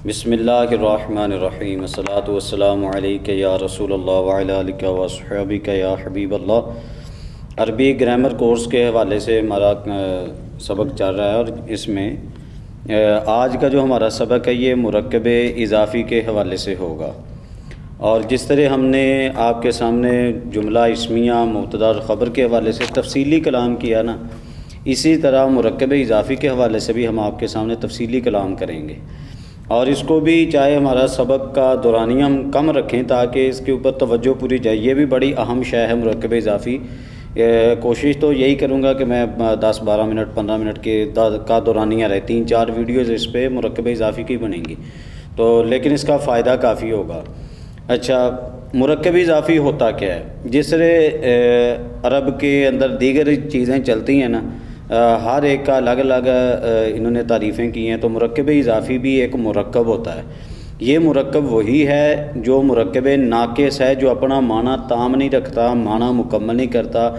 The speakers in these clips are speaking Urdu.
بسم اللہ الرحمن الرحیم، الصلاۃ والسلام علیک یا رسول اللہ وعلی آلک واصحابک یا حبیب اللہ۔ عربی گرامر کورس کے حوالے سے ہمارا سبق چل رہا ہے، اور اس میں آج کا جو ہمارا سبق ہے یہ مرکب اضافی کے حوالے سے ہوگا۔ اور جس طرح ہم نے آپ کے سامنے جملہ اسمیہ، مبتدا اور خبر کے حوالے سے تفصیلی کلام کیا نا، اسی طرح مرکب اضافی کے حوالے سے بھی ہم آپ کے سامنے تفصیلی کلام کریں گے، اور اس کو بھی چاہے ہمارا سبق کا دورانیہ ہم کم رکھیں تاکہ اس کے اوپر توجہ پوری جائے۔ یہ بھی بڑی اہم شے ہے مرکب اضافی۔ کوشش تو یہی کروں گا کہ میں 10-12 منٹ 15 منٹ کا دورانیہ رہے، 3-4 ویڈیوز اس پہ مرکب اضافی کی بنیں گی، تو لیکن اس کا فائدہ کافی ہوگا۔ اچھا، مرکب اضافی ہوتا کیا ہے؟ جس طرح عرب کے اندر دیگر چیزیں چلتی ہیں نا، ہر ایک کا الگ الگ انہوں نے تعریفیں کی ہیں، تو مرکب اضافی بھی ایک مرکب ہوتا ہے۔ یہ مرکب وہی ہے جو مرکب ناقص ہے، جو اپنا معنی تام نہیں رکھتا، معنی مکمل نہیں کرتا۔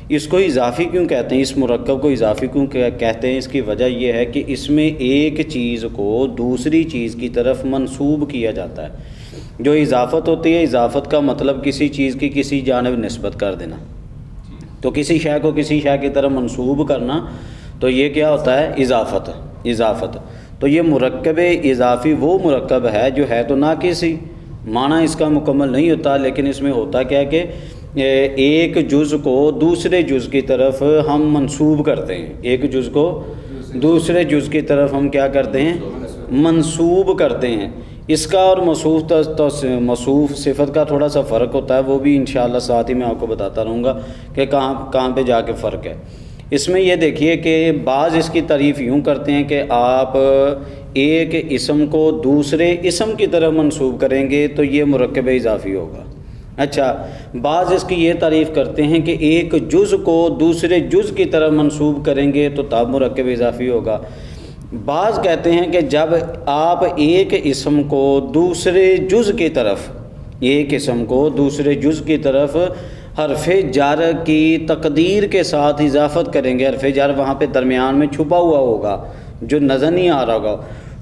اس کو اضافی کیوں کہتے ہیں؟ اس مرکب کو اضافی کیوں کہتے ہیں؟ اس کی وجہ یہ ہے کہ اس میں ایک چیز کو دوسری چیز کی طرف منسوب کیا جاتا ہے۔ جو اضافت ہوتی ہے، اضافت کا مطلب کسی چیز کی کسی جانب نسبت کر دینا، تو کسی شے کو کسی شے کی طرف منسوب کرنا، تو یہ کیا ہوتا ہے؟ اضافت۔ تو یہ مرکب اضافی وہ مرکب ہے جو ہے تو ناقص ہی، معنی اس کا مکمل نہیں ہوتا، لیکن اس میں ہوتا کیا کہ ایک جز کو دوسرے جز کی طرف ہم منسوب کرتے ہیں، ایک جز کو دوسرے جز کی طرف ہم کیا کرتے ہیں؟ منسوب کرتے ہیں۔ اس کا اور موصوف صفت کا تھوڑا سا فرق ہوتا ہے، وہ بھی انشاءاللہ ساتھ ہی میں آپ کو بتاتا رہوں گا کہ کہاں پہ جا کے فرق ہے۔ اس میں یہ دیکھیے کہ بعض اس کی تعریف یوں کرتے ہیں کہ آپ ایک اسم کو دوسرے اسم کی طرف منسوب کریں گے تو یہ مرکب اضافی ہوگا۔ اچھا، بعض اس کی یہ تعریف کرتے ہیں کہ ایک جز کو دوسرے جز کی طرف منسوب کریں گے تو تب مرکب اضافی ہوگا۔ بعض کہتے ہیں کہ جب آپ ایک اسم کو دوسرے جز کی طرف، ایک اسم کو دوسرے جز کی طرف حرف جر کی تقدیر کے ساتھ اضافت کریں گے، حرف جر وہاں پہ درمیان میں چھپا ہوا ہوگا جو نظر نہیں آ رہا ہوگا،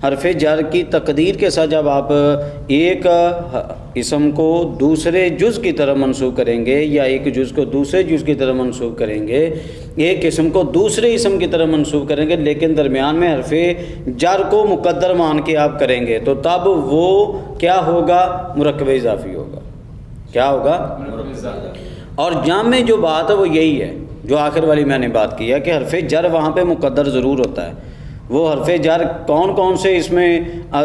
حرف جر کی تقدیر کے ساتھ جب آپ ایک اسم کو دوسرے جز کی طرف منسوب کریں گے، یا ایک جز کو دوسرے جز کی طرف منسوب کریں گے، ایک اسم کو دوسرے اسم کی طرف منسوب کریں گے، لیکن درمیان میں حرف جر کو مقدر مان کے آپ کریں گے، تو تب وہ کیا ہوگا؟ مرکب اضافی ہوگا۔ کیا ہوگا؟ اور جامع جو بات ہے وہ یہی ہے جو آخر والی میں نے بات کی ہے کہ حرف جر وہاں پہ مقدر ضرور ہوتا ہے۔ وہ حرف جر کون سے اس میں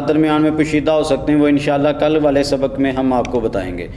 درمیان میں پوشیدہ ہو سکتے ہیں، وہ انشاءاللہ کل والے سبق میں ہم آپ کو بتائیں گے۔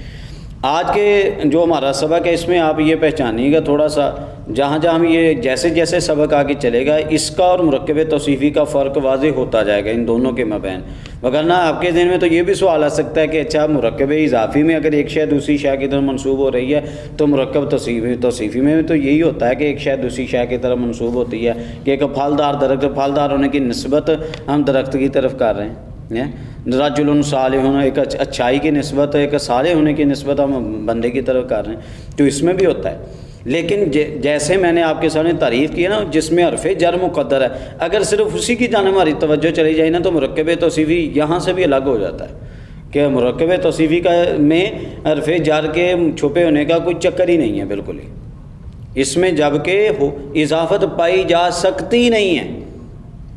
آج کے جو ہمارا سبق ہے اس میں آپ یہ پہچانیے گا تھوڑا سا، جہاں ہم یہ جیسے جیسے سبق آگے چلے گا، اس کا اور مرکب توصیفی کا فرق واضح ہوتا جائے گا ان دونوں کے مابین۔ وگرنہ آپ کے ذہن میں تو یہ بھی سوال آ سکتا ہے کہ اچھا، مرکب اضافی میں اگر ایک شے دوسری شے کی طرف منسوب ہو رہی ہے تو مرکب توصیفی میں تو یہی ہوتا ہے کہ ایک شے دوسری شے کی طرف منسوب ہوتی ہے، کہ ایک پھلدار درخت، پھلدار ہونے کی نسبت ہم درخت کی طرف کر رہے ہیں۔ رجل صالح ہونا، ایک اچھائی کی نسبت، ایک صالح ہونے کی نسبت ہم بندے کی طرف کر رہے ہیں، تو اس میں بھی ہوتا ہے۔ لیکن جیسے میں نے آپ کے سامنے تعریف کی ہے نا، جس میں حرف جر مقدر ہے، اگر صرف اسی کی جانب ہماری توجہ چلی جائے نا، تو مرکب توصیفی یہاں سے بھی الگ ہو جاتا ہے کہ مرکب توصیفی کا میں حرف جر کے چھپے ہونے کا کوئی چکر ہی نہیں ہے بالکل ہی، اس میں جب کہ اضافت پائی جا سکتی نہیں ہے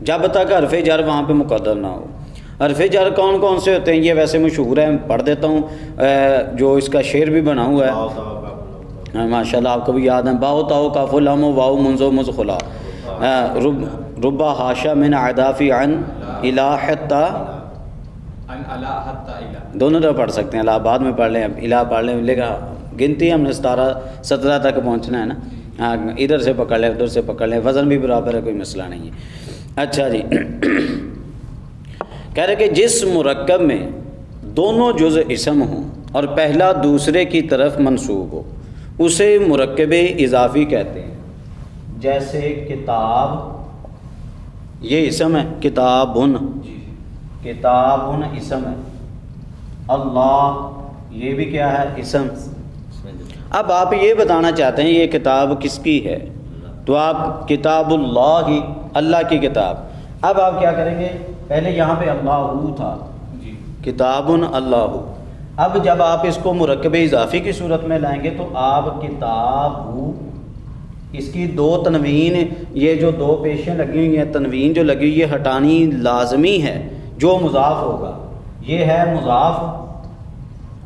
جب تک حرف جر وہاں پہ مقدر نہ ہو۔ حرف جر کون سے ہوتے ہیں؟ یہ ویسے مشہور ہے، پڑھ دیتا ہوں، جو اس کا شعر بھی بنا ہوا ہے، ماشاءاللہ آپ کو بھی یاد ہے۔ باؤ تاؤ کاف لام واؤ منزو مزخلا ربا حاشا من عدافی عن الہتا، دونوں طرح پڑھ سکتے ہیں، الہ بعد میں پڑھ لیں، الہ پڑھ لیں، لیکن گنتی ہم نے 17 تک پہنچنا ہے نا، ہاں ادھر سے پکڑ لیں ادھر سے پکڑ لیں، وزن بھی برابر ہے، کوئی مسئلہ نہیں ہے۔ اچھا جی، کہہ رہے کہ جس مرکب میں دونوں جز اسم ہوں اور پہلا دوسرے کی طرف منسوب ہو اسے مرکب اضافی کہتے ہیں۔ جیسے کتاب، یہ اسم ہے، کتابن اسم ہے، اللہ یہ بھی کیا ہے؟ اسم۔ اب آپ یہ بتانا چاہتے ہیں یہ کتاب کس کی ہے، تو آپ کتاب اللہ کی، اللہ کی کتاب۔ اب آپ کیا کریں گے؟ پہلے یہاں پہ اللہ تھا، کتاب اللہ. اب جب آپ اس کو مرکب اضافی کی صورت میں لائیں گے تو آپ کتاب، اس کی دو تنوین، یہ جو دو پیشیں لگی ہوئی ہیں، تنوین جو لگی ہوئی ہے ہٹانی لازمی ہے. جو مضاف ہوگا یہ ہے مضاف،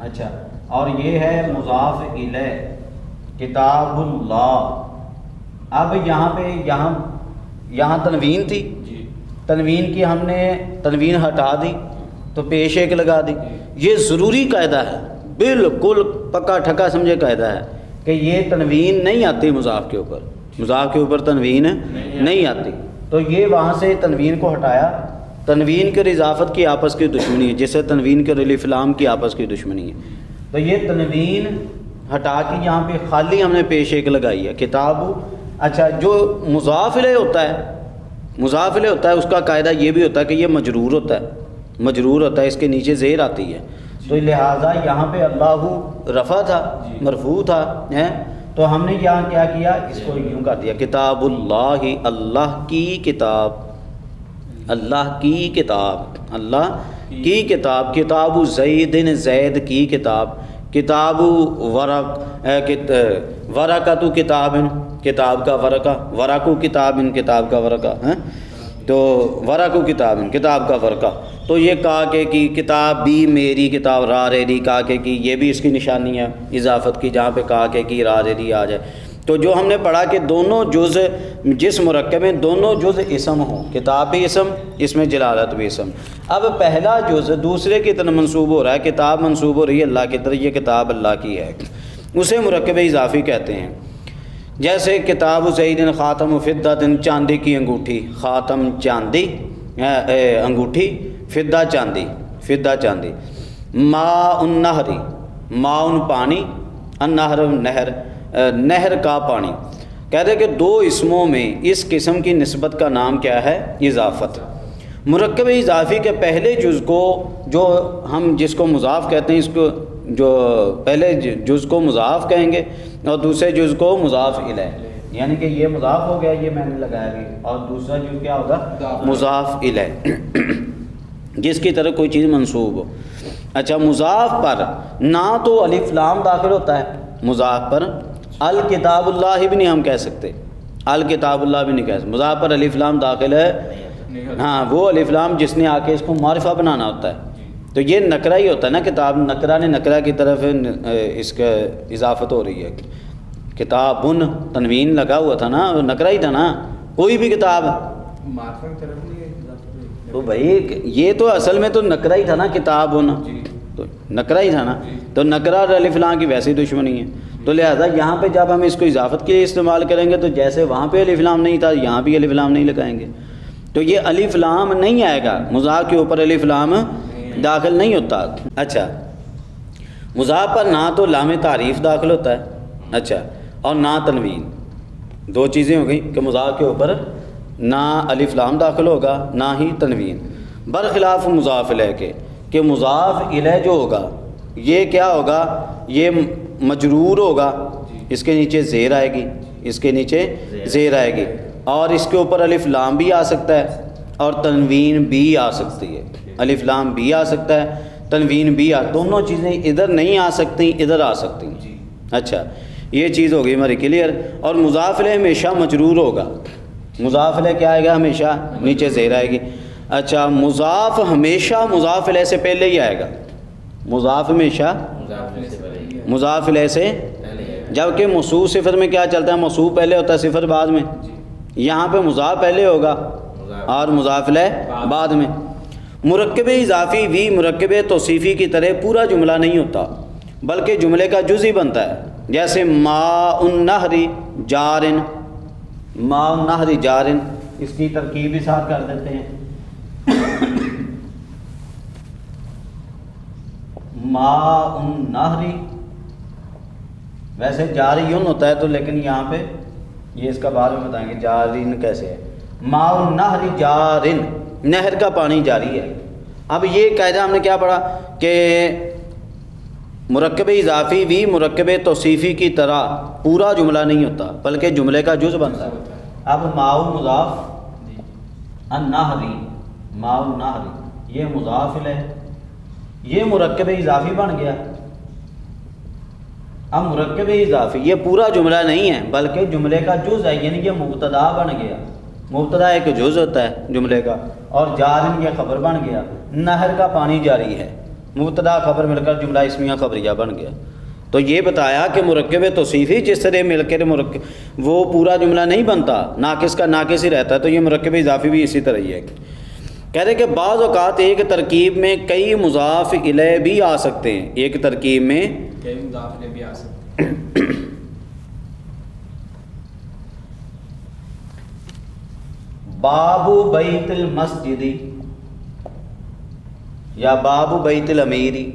اچھا، اور یہ ہے مضاف الیہ کتاب اللہ. اب یہاں پہ یہاں تنوین تھی، تنوین کی ہم نے تنوین ہٹا دی تو پیش ایک لگا دی. یہ ضروری قاعدہ ہے، بالکل پکا ٹھکا سمجھے قاعدہ ہے کہ یہ تنوین نہیں آتی مضاف کے اوپر، مضاف کے اوپر تنوین نہیں آتی. تو یہ وہاں سے تنوین کو ہٹایا. تنوین کے اضافت کی آپس کی دشمنی ہے، جیسے تنوین کے الف لام کی آپس کی دشمنی ہے. تو یہ تنوین ہٹا کے یہاں پہ خالی ہم نے پیش ایک لگائی ہے کتاب. اچھا، جو مضاف الیہ ہوتا ہے، مضاف الیہ ہوتا ہے، اس کا قاعدہ یہ بھی ہوتا ہے کہ یہ مجرور ہوتا ہے، مجرور ہوتا ہے، اس کے نیچے زیر آتی ہے. تو لہٰذا یہاں پہ اللہ رفع تھا، مرفوع تھا، تو ہم نے یہاں کیا کیا، اس کو یوں کر دیا کتاب اللہ، اللہ کی کتاب، اللہ کی کتاب، اللہ کی کتاب. کتاب زید، زید کی کتاب. کتاب ورقۃ کتاب، کتاب کا ورقہ، ورق کتاب، کتاب کا ورقہ، تو ورق کتاب، کتاب کا ورقہ. تو یہ کاکے کی کتاب بھی میری کتاب، را ریری کاکے کی، یہ بھی اس کی نشانی ہے اضافت کی، جہاں پہ کاکے کی را ریری آ جائے. تو جو ہم نے پڑھا کہ دونوں جز جس مرکب میں دونوں جز اسم ہوں، کتاب بھی اسم، اس میں جلالت بھی اسم. اب پہلا جز دوسرے کی طرف منسوب ہو رہا ہے، کتاب منسوب ہو رہی ہے اللہ کی طرف، یہ کتاب اللہ کی ہے، اسے مرکب اضافی کہتے ہیں. جیسے کتاب زید خاتم فدہ، چاندی کی انگوٹھی، خاتم چاندی انگوٹھی، فدہ چاندی، فدہ چاندی. ماء النہر، ماء پانی، النہر نہر، نہر کا پانی. کہتے ہیں کہ دو اسموں میں اس قسم کی نسبت کا نام کیا ہے، اضافت. مرکب اضافی کے پہلے جز کو، جو ہم جس کو مضاف کہتے ہیں، اس کو جو پہلے جز کو مضاف کہیں گے اور دوسرے جز کو مضاف الیہ، یعنی کہ یہ مضاف ہو گیا، یہ میں نے لگایا بھی، اور دوسرا جز کیا ہوگا، مضاف الیہ، جس کی طرف کوئی چیز منسوب ہو. اچھا، مضاف پر نہ تو الف لام داخل ہوتا ہے، مضاف پر الکتاب اللہ بھی نہیں ہم کہہ سکتے، الکتاب اللہ بھی نہیں کہہ سکتے. مضاف پر الف لام داخل ہے، ہاں وہ الف لام جس نے آ کے اس کو معرفہ بنانا ہوتا ہے. تو یہ نکرہ ہی ہوتا ہے نا، کتاب نکرہ نے نکرہ کی طرف اس کا اضافت ہو رہی ہے. کتابن تنوین لگا ہوا تھا نا، وہ نکرہ ہی تھا نا، کوئی بھی کتاب. تو بھائی یہ تو اصل میں تو نکرہ ہی تھا نا، کتابن تو نکرہ ہی تھا نا. تو نکرہ اور الف لام کی ویسی دشمنی ہے. تو لہذا یہاں پہ جب ہم اس کو اضافت کے لیے استعمال کریں گے تو جیسے وہاں پہ الف لام نہیں تھا، یہاں بھی الف لام نہیں لگائیں گے. تو یہ الف لام نہیں آئے گا، مضاف کے اوپر الف لام داخل نہیں ہوتا. اچھا، مضاف پر نہ تو لام تعریف داخل ہوتا ہے، اچھا، اور نہ تنوین. دو چیزیں ہو گئی کہ مضاف کے اوپر نہ الف لام داخل ہوگا نہ ہی تنوین. برخلاف مضاف الیہ کے، کہ مضاف الیہ جو ہوگا یہ کیا ہوگا، یہ مجرور ہوگا، اس کے نیچے زیر آئے گی، اس کے نیچے زیر آئے گی، اور اس کے اوپر الف لام بھی آ سکتا ہے اور تنوین بھی آ سکتی ہے. الف لام بھی آ سکتا ہے، تنوین بھی دونوں چیزیں ادھر نہیں آ سکتی، ادھر آ سکتی ہیں. اچھا، یہ چیز ہوگی ہماری کلیئر. اور مضاف الیہ ہمیشہ مجرور ہوگا، مضاف الیہ کیا آئے گا، ہمیشہ نیچے زیر آئے گی. اچھا، مضاف ہمیشہ مضاف الیہ سے پہلے ہی آئے گا، مضاف ہمیشہ مضاف الیہ سے، جبکہ موصوف صفت میں کیا چلتا ہے، موصوف پہلے ہوتا ہے، صفت بعد میں. یہاں پہ مضاف پہلے ہوگا اور مضاف الیہ بعد میں. مرکب اضافی بھی مرکب توصیفی کی طرح پورا جملہ نہیں ہوتا بلکہ جملے کا جز ہی بنتا ہے. جیسے ماء النہر جارن، ماء النہر جارن، اس کی ترکیب بھی ساتھ کر دیتے ہیں. ماء النہر، ویسے جاریون ہوتا ہے تو لیکن یہاں پہ یہ اس کا بعد میں بتائیں گے جارین کیسے ہے. ماء النہر جارن، نہر کا پانی جاری ہے. اب یہ قاعدہ ہم نے کیا پڑھا کہ مرکب اضافی بھی مرکب توصیفی کی طرح پورا جملہ نہیں ہوتا بلکہ جملے کا جز بنتا ہے. اب ماء مضاف، النہری، ماء النہر یہ مضاف الیہ، یہ مرکب اضافی بن گیا. اب مرکب اضافی یہ پورا جملہ نہیں ہے بلکہ جملے کا جز ہے، یعنی یہ مبتدا بن گیا. مبتدا ایک جز ہوتا ہے جملے کا، اور جار یہ خبر بن گیا. نہر کا پانی جاری ہے، مبتدا خبر مل کر جملہ اسمیہ خبریہ بن گیا. تو یہ بتایا کہ مرکب توصیفی جس طرح مل کر مرکب وہ پورا جملہ نہیں بنتا، ناقص کا ناقص ہی رہتا ہے. تو یہ مرکب اضافی بھی اسی طرح ہی ہے. کہہ رہے کہ بعض اوقات ایک ترکیب میں کئی مضاف الیہ بھی آ سکتے ہیں. ایک ترکیب میں کئی مضاف الیہ بھی آ سکتے ہیں. باب بیت المسجد یا باب بیت الامیری،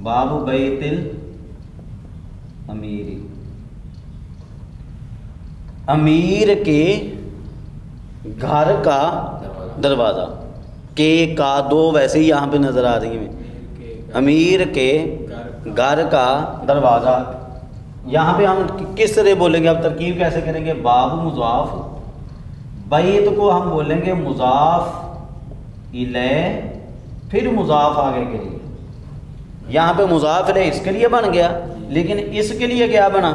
باب بیت الامیری، امیر کے گھر کا دروازہ. کے کا دو ویسے ہی یہاں پہ نظر آ رہی ہیں. امیر کے گھر کا دروازہ، یہاں پہ ہم کس طرح بولیں گے؟ اب ترکیب کیسے کریں گے؟ باب مضاف، بیت کو ہم بولیں گے مضاف الیہ، پھر مضاف آگے کے لیے. یہاں پہ مضاف الیہ اس کے لیے بن گیا، لیکن اس کے لیے کیا بنا؟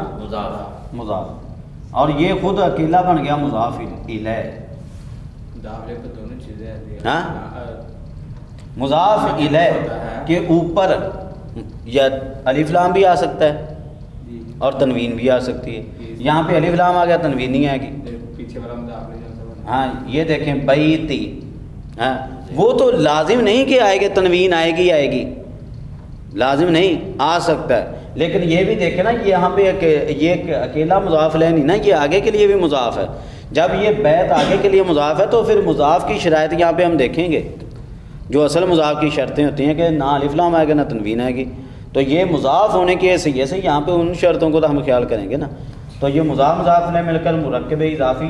مضاف. اور یہ خود اکیلا بن گیا مضاف الیہ. ہاں، مضاف الیہ کے اوپر یا الف لام بھی آ سکتا ہے اور تنوین بھی آ سکتی ہے. یہاں پہ الف لام آ گیا، تنوین نہیں آئے گی. پیچھے والا مضاف. ہاں یہ دیکھیں بیتی، ہاں وہ تو لازم نہیں کہ آئے گی، تنوین آئے گی، لازم نہیں، آ سکتا ہے. لیکن یہ بھی دیکھیں نا یہاں پہ یہ اکیلا مضاف الیہ نہیں نا، یہ آگے کے لیے بھی مضاف ہے. جب یہ بیت آگے کے لیے مضاف ہے تو پھر مضاف کی شرائط یہاں پہ ہم دیکھیں گے. جو اصل مضاف کی شرطیں ہوتی ہیں کہ نہ الف لام آئے گا نہ تنوین آئے گی. تو یہ مضاف ہونے کی حیثیت سے یہاں پہ ان شرطوں کو تو ہم خیال کریں گے نا. تو یہ مضاف الیہ مل کر مرکب اضافی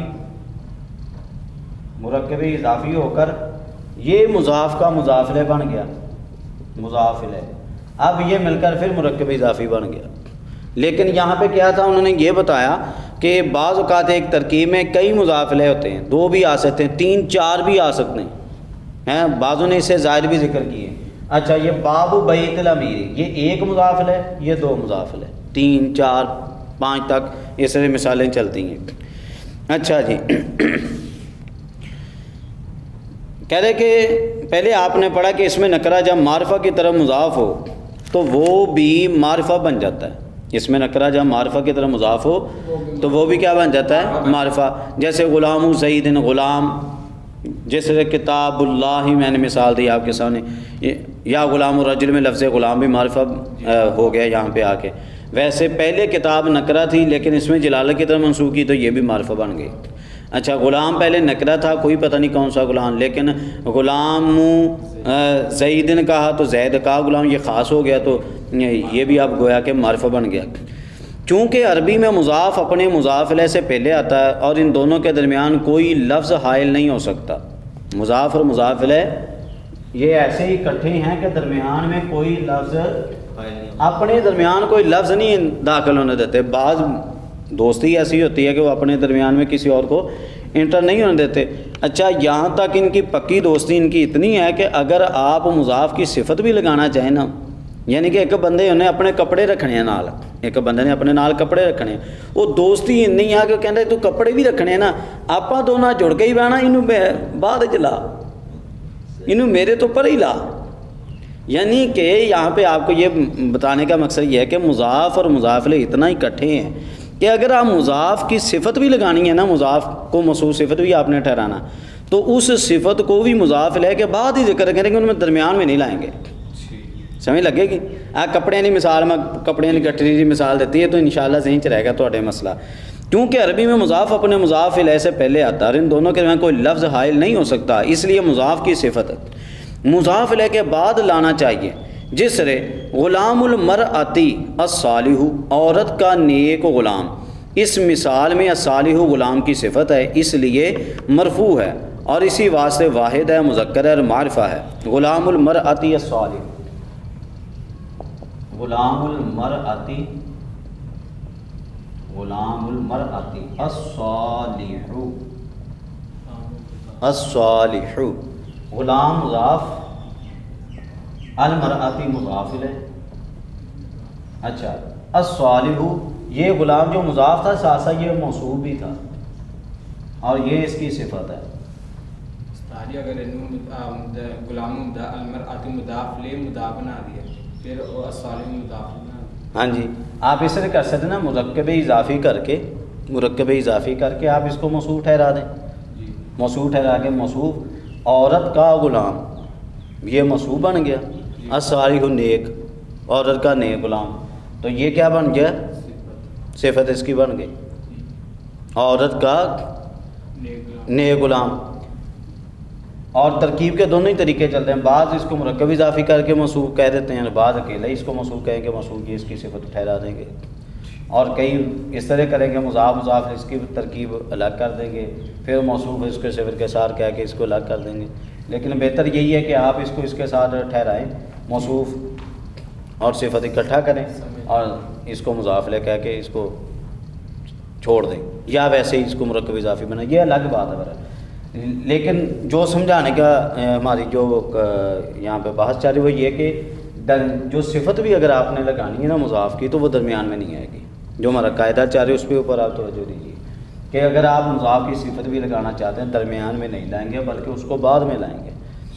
ہو کر یہ مضاف کا مضاف الیہ بن گیا، مضاف الیہ. اب یہ مل کر پھر مرکب اضافی بن گیا. لیکن یہاں پہ کیا تھا؟ انہوں نے یہ بتایا کہ بعض اوقات ایک ترکیب میں کئی مضاف الیہ ہوتے ہیں، دو بھی آ سکتے ہیں، تین چار بھی آ سکتے ہیں. بعضوں نے اس سے زائد بھی ذکر کیے. اچھا یہ باب بیت الامیری، یہ ایک مضاف الیہ، یہ دو مضاف الیہ، تین چار پانچ تک اس طرح مثالیں چلتی ہیں. اچھا جی، کہہ رہے کہ پہلے آپ نے پڑھا کہ اس میں نکرہ جب معرفہ کی طرف مضاف ہو تو وہ بھی معرفہ بن جاتا ہے. اس میں نکرہ جب معرفہ کی طرف مضاف ہو تو وہ بھی کیا بن جاتا ہے؟ معرفہ. جیسے غلام زید، غلام، جیسے کتاب اللہ میں نے مثال دی آپ کے سامنے، یا غلام الرجل میں لفظ غلام بھی معرفہ ہو گیا یہاں پہ آ کے. ویسے پہلے کتاب نکرہ تھی لیکن اس میں جلالت کی طرف منسوخ کی تو یہ بھی معرفہ بن گئی. اچھا غلام پہلے نکرہ تھا، کوئی پتہ نہیں کون سا غلام، لیکن غلام زیدن کہا تو زید کا غلام یہ خاص ہو گیا تو یہ بھی اب گویا کہ معرفہ بن گیا. چونکہ عربی میں مضاف اپنے مضاف الیہ سے پہلے آتا ہے اور ان دونوں کے درمیان کوئی لفظ حائل نہیں ہو سکتا. مضاف اور مضاف الیہ یہ ایسے ہی اکٹھے ہیں کہ درمیان میں کوئی لفظ اپنے درمیان کوئی لفظ نہیں داخل ہونے دیتے. بعض دوستی ایسی ہوتی ہے کہ وہ اپنے درمیان میں کسی اور کو انٹر نہیں ہونے دیتے. اچھا یہاں تک ان کی پکی دوستی ان کی اتنی ہے کہ اگر آپ مضاف کی صفت بھی لگانا چاہیں نا، یعنی کہ ایک بندے انہیں اپنے کپڑے رکھنے ہیں نال، ایک بندے نے اپنے نال کپڑے رکھنے ہیں، وہ دوستی نہیں ہے کہ کہتے تو کپڑے بھی رکھنے ہیں نا، آپ دونوں جڑ کے ہی بہنا، انہوں بعد چلا، انہوں میرے تو پر ہی لا. یعنی کہ یہاں پہ آپ کو یہ بتانے کا مقصد یہ ہے کہ مضاف اور مضاف الیہ اتنا اکٹھے ہیں کہ اگر آپ مضاف کی صفت بھی لگانی ہے نا، مضاف کو موصوف صفت بھی آپ نے ٹھہرانا، تو اس صفت کو بھی مضاف الیہ کے بعد ہی ذکر کریں گے، ان میں درمیان میں نہیں لائیں گے. سمجھ لگے گی؟ کپڑے کی مثال میں کپڑے کی گٹری کی مثال دیتی ہے تو انشاءاللہ ذہن چ رہے گا تو مسئلہ. کیونکہ عربی میں مضاف اپنے مضاف الیہ سے پہلے آتا ہے اور ان دونوں کے درمیان کوئی لفظ حائل نہیں ہو سکتا، اس لیے مضاف کی صفت مضاف الیہ کے بعد لانا چاہیے. جس طرح غلام المرأتی الصالح، عورت کا نیک غلام، اس مثال میں الصالح غلام کی صفت ہے اس لیے مرفوع ہے اور اسی واسطے واحد ہے، مذکر ہے اور معرفہ ہے. غلام المرأتی الصالح، غلام المرأتی الصالح، غلام مضاف المرأتی مضاف الیہ. اچھا الصالح یہ غلام جو مضاف تھا ساتھ ساتھ یہ موصوف بھی تھا اور یہ اس کی صفت ہے. استاد اگر غلام المرأۃ مضاف لے مضاف بنا دیا پھر الصالح مضاف بنا. ہاں جی آپ اس طرح کر سکتے نا مرکب اضافی کر کے آپ اس کو موصوف ٹھہرا دیں. جی موصوف ٹھہرا کے موصوف عورت کا غلام یہ موصوف بن گیا. الصالح نیک عورت کا نیک غلام تو یہ کیا بن گیا صفت اس کی بن گئی عورت کا نیک غلام. اور ترکیب کے دونوں ہی طریقے چلتے ہیں. بعض اس کو مرکب اضافی کر کے موصوف کہہ دیتے ہیں بعض اکیلے اس کو موصوف کہیں گے موصوف یہ اس کی صفت ٹھہرا دیں گے اور کئی اس طرح کریں گے مضاف اس کی ترکیب الگ کر دیں گے پھر موصوف اس کے صفت کے ساتھ کہہ کے اس کو الگ کر دیں گے. لیکن بہتر یہی ہے کہ آپ اس کے ساتھ ٹھہرائیں موصوف اور صفت اکٹھا کریں اور اس کو مضاف لے کہہ کے اس کو چھوڑ دیں یا ویسے ہی اس کو مرکب اضافی بنائیں. یہ الگ بات ہے. لیکن جو سمجھانے کا ہماری جو یہاں پہ بحث چل رہی وہ یہ کہ جو صفت بھی اگر آپ نے لگانی ہے نا مضاف کی تو وہ درمیان میں نہیں آئے گی. جو ہمارا قاعدہ چاہ رہے اس پہ اوپر آپ توجہ دیجیے کہ اگر آپ مضاف کی صفت بھی لگانا چاہتے ہیں درمیان میں نہیں لائیں گے بلکہ اس کو بعد میں لائیں گے.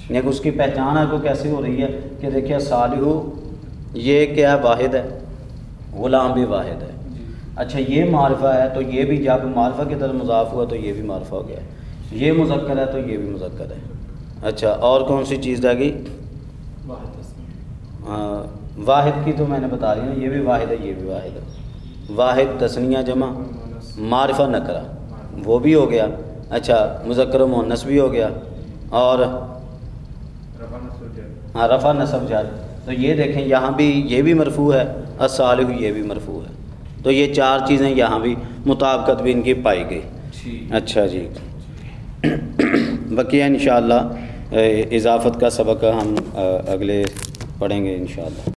لیکن اس کی پہچان آپ کو کیسے ہو رہی ہے کہ دیکھیے صالح یہ کیا واحد ہے غلام بھی واحد ہے. اچھا یہ معرفہ ہے تو یہ بھی جب معرفہ کی طرف مضاف ہوا تو یہ بھی معرفہ ہو گیا. یہ مذکر ہے تو یہ بھی مذکر ہے. اچھا اور کون سی چیز رہ گئی واحد کی تو میں نے بتا رہی ہوں یہ بھی واحد ہے یہ بھی واحد ہے. واحد تثنیہ جمع معرفہ نکرہ وہ بھی ہو گیا. اچھا مذکر و مؤنث بھی ہو گیا اور رفع نصب جر. تو یہ دیکھیں یہاں بھی یہ بھی مرفوع ہے الصالح یہ بھی مرفوع ہے. تو یہ چار چیزیں یہاں بھی مطابقت بھی ان کی پائی گئی. اچھا جی بقیہ انشاءاللہ اضافت کا سبق ہم اگلے پڑھیں گے انشاءاللہ.